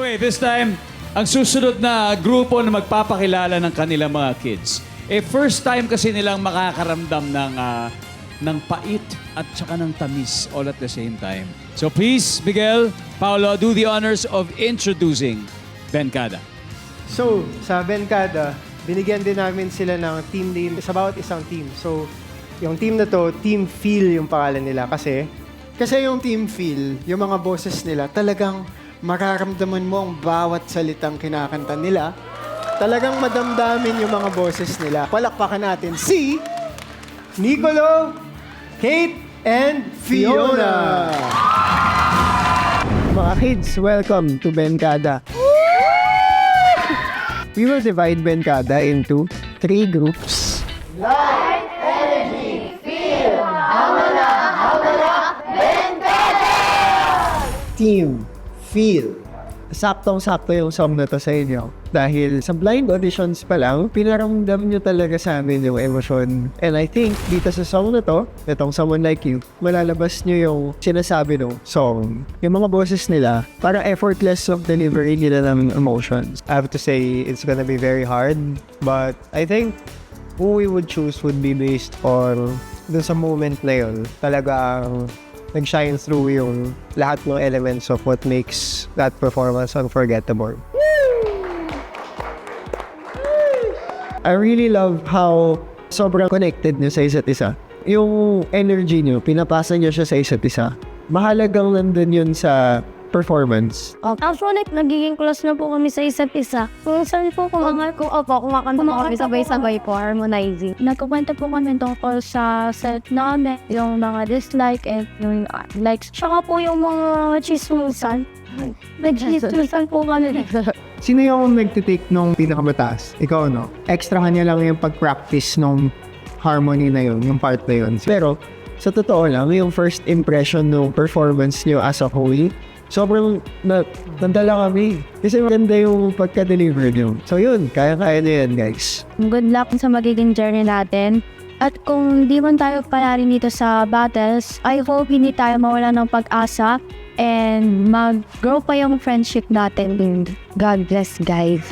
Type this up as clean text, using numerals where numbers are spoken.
Anyway, this time, ang susunod na grupo na magpapakilala ng kanilang mga kids. First time kasi nilang makakaramdam ng pait at saka ng tamis all at the same time. So please, Miguel, Paolo, do the honors of introducing Benkada. So, sa Benkada, binigyan din namin sila ng team name sa bawat isang team. So, yung team na to, Team Feel yung pangalan nila. Kasi yung Team Feel, yung mga boses nila, talagang mararamdaman mo ang bawat salitang kinakanta nila. Talagang madamdamin yung mga boses nila. Palakpakan natin si Nicolo, Kate, and Fiona. Mga kids, welcome to Benkada. We will divide Benkada into 3 groups. Light, energy, feel, hamala, Benkada! Team Feel. Saktong-sakto yung song na to sa inyo. Dahil sa blind auditions pa lang, pinaramdam nyo talaga sa amin yung emosyon. And I think dito sa song na to, itong Someone Like You, malalabas nyo yung sinasabi ng song. Yung mga boses nila, parang effortless of delivery nila ng emotions. I have to say, it's gonna be very hard. But I think who we would choose would be based on dun sa moment na yun. Talagang nag-shine through yung lahat ng elements of what makes that performance unforgettable. I really love how sobrang connected nyo sa isa't isa. Yung energy nyo, pinapasa nyo siya sa isa't isa. Mahalagang nandun yun sa performance. Actually, nagiging close na po kami sa isa't isa. Kung saan po kumakanta po kami sabay-sabay po, harmonizing. Nagkukwento po kami tungkol sa set namin, yung mga dislike and yung likes. Tsaka po yung mga chismusan. Nag-chismusan po kami. Sino yung nagtitake nung pinakamataas? Ikaw, no? Extra kanya lang yung pag-practice nung harmony na yun, yung part na yun. Pero, sa totoo lang, yung first impression ng performance nyo as a whole, sobrang nandala kami. Kasi maganda yung pagka-deliver nyo. So yun, kaya-kaya nyo yan, guys. Good luck sa magiging journey natin. At kung di man tayo pala rin dito sa battles, I hope hindi tayo mawala ng pag-asa and mag-grow pa yung friendship natin. God bless, guys.